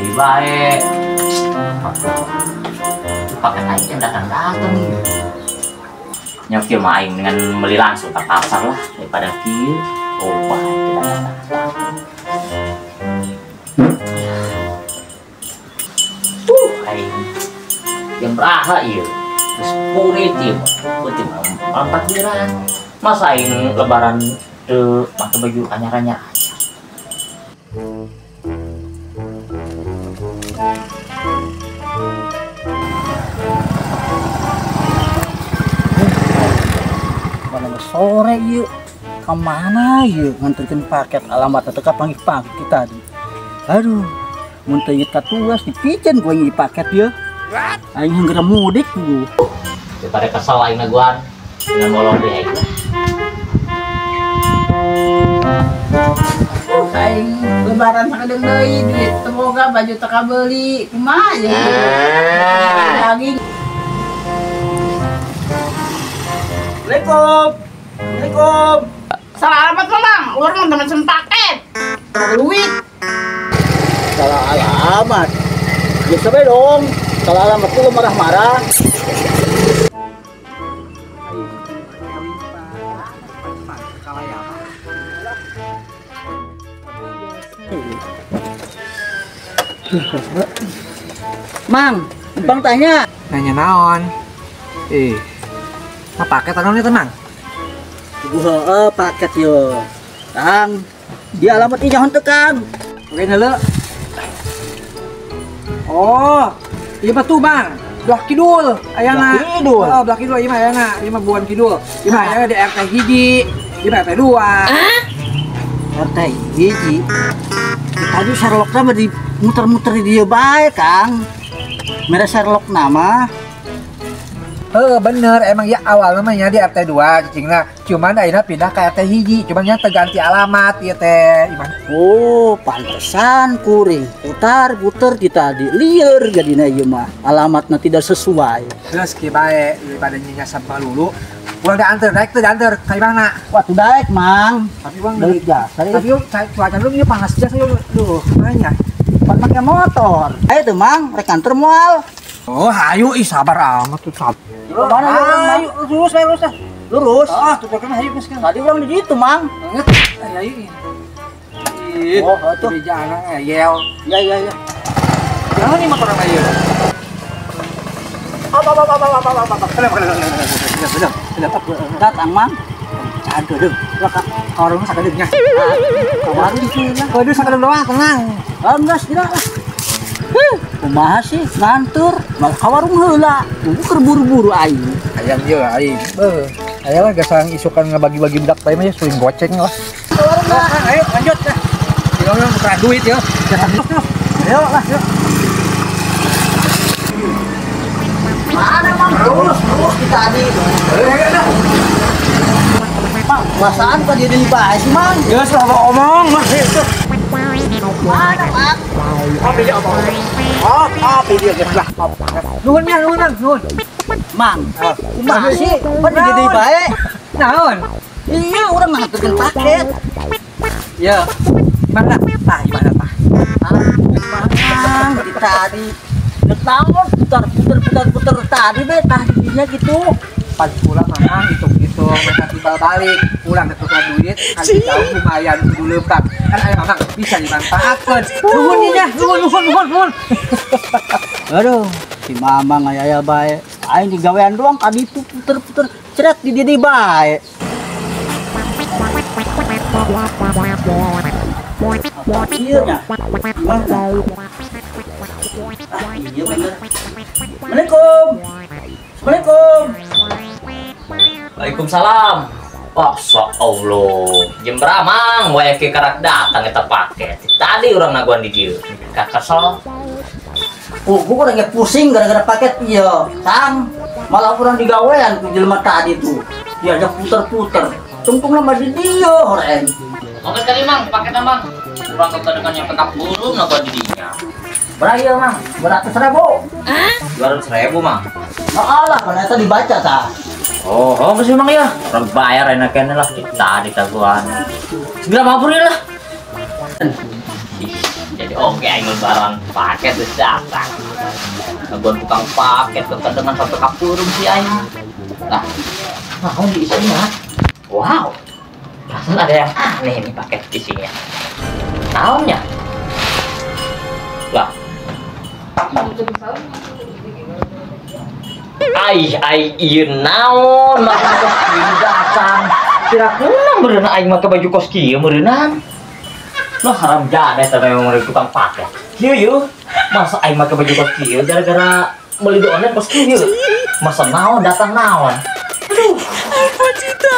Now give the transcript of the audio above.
jadi baik. Pakai aja datang-datang nih. Nyokil main dengan beli langsung ke pasar lah daripada kieu. Oh, wah, kita datang-datang. Aing yang beraha ieu. Terus purit ieu. Putih empat bulan. Masa aing lebaran teu pakai baju anyar-anyar aja. Sore yuk kemana yuk nganterin paket alamat atau pagi-pagi kita tadi. Aduh, muntah inget katuas dipijen gue ngisi paket ya. Aing yang geram mudik gue. Daripada kesel aing naguan dengan bolong deh aing. Aing lebaran sakadeng deui duit semoga baju teka beli kumaha ya. Lagi. Assalamualaikum. Assalamualaikum. Salah alamat Mang, luar mau temen paket. Duit. Salah alamat. Ya sampai dong. Salah alamat tuh marah-marah. Mang, Bang tanya. Nanya naon? Paket naonnya tenang. Gua paket yo. Kang, di alamat ini jangan tekan. Oke dulu. Oh, iya betul Bang. Belah Kidul, ayana. Belah Kidul. Oh, Belah Kidul, iya mah ayana. Iya mah Buan Kidul. Iya mah ayana di RT hiji, iya mah RT 2. RT hiji. Tadi Sherlock nama di muter-muter di dia baik, Kang. Merah Sherlock nama. Bener, emang ya awal namanya di RT 2 cicingna. Cuman ayeuna pindah ke RT hiji, cuman nya terganti alamat ya teh. Oh, pantesan kuring. Putar-putar kita di lieur jadina ieu mah. Alamatna tidak sesuai. Terus ki bae daripada nyinya sampah lulu. Uang diantar, naik tuh diantar ka mana? Wah, tuh daek, Mang. Tapi uang Balik jasa. Tapi yuk cuaca lu ieu panas jasa yuk. Duh, mana? Pan make motor. Ayo tuh, Mang, rek anter moal. Oh, ayo sabar amat tuh sab. Mana ayo lurus aja lurus. Lurus. Ah, tuh kan ayo geus kan. Tadi ulang di situ, Mang. Ayo. Oh, tuh. Di jalan ngeyel. Ya. Jangan nih motor ayo. Datang, Mang. Cago dong. Lah orang sakadengnya. Kawaru di sini lah. Waduh sakadeng doang, tenang. Enggak, tidak lah. Kumaha sih ngantur, mau ka warung heula. Keur buru-buru aing. Ayam ieu aing. Aya mah gasang isukan ngabagi-bagi budak bae mah ya suling goceng lah. Warung lah. Ayo lanjut dah. Kita tukar duit ya. Ayo lah, yuk. Mana Mang? Terus kita tadi. Ayo. Mang, masaan ka di bae sih, Mang? Ya salah omong lah. Mana, Mang? Apa dia apa? Apa dia geus lah. Nuhun nya, nuhun. Mang, kumaha sih? Pan di bae. Naon? Iya, urang nganterkeun paket. Ya. Mana? Gimana, Pak? Mang, di tadi. Ngetangos putar tadi be tadinya gitu. Pas pulang mana hitung-hitung mereka timbal balik pulang tukar duit kasih tahu lumayan kudu leumpang kan aya mamang bisa dimanfaatkeun nuhun nya nuhun. Aduh, si Mamang aya bae. Aing digawean doang tadi itu puter-puter ceret di dia bae. Iya nya. Iya bener. Assalamualaikum. Assalamualaikum. Waalaikumsalam. Masya Allah. Jam berapa Mang? Wae ke karak datang eta paket. Tadi orang naguan di dieu. Kesel. Gua lagi pusing gara-gara paket iya. Sang, malah kurang digawean ku jelema tadi tuh. Diajak puter-puter. Tungtung lama di dia horen. Oke tadi Mang, paket Mang. Kurang kedengan yang petak burung naguan di dinya. Berapa Mang? 200.000. 200.000 Mang. Allah, ternyata dibaca ta. Oh, masih Mang ya. Orang bayar enak-enak lah kita di taguan. Segera mampir lah. jadi oke aing lebaran paket geus datang. Nggon tukang paket kekendengan sampai kapeureum si aing. Nah, naon di isinya? Wow. Perasaan ada yang aneh nih paket isinya. Naonnya? Lah. Ieu naon? Masa kos kieu datang. Kira kunaon beureunan aing make baju kos kieu beureunan. Lo haram jada eta memang dari tukang paket. Kieu yeuh. Masa aing make baju kos kieu gara-gara meuli di online kos kieu. Masa naon datang naon? Aduh. Apa cita?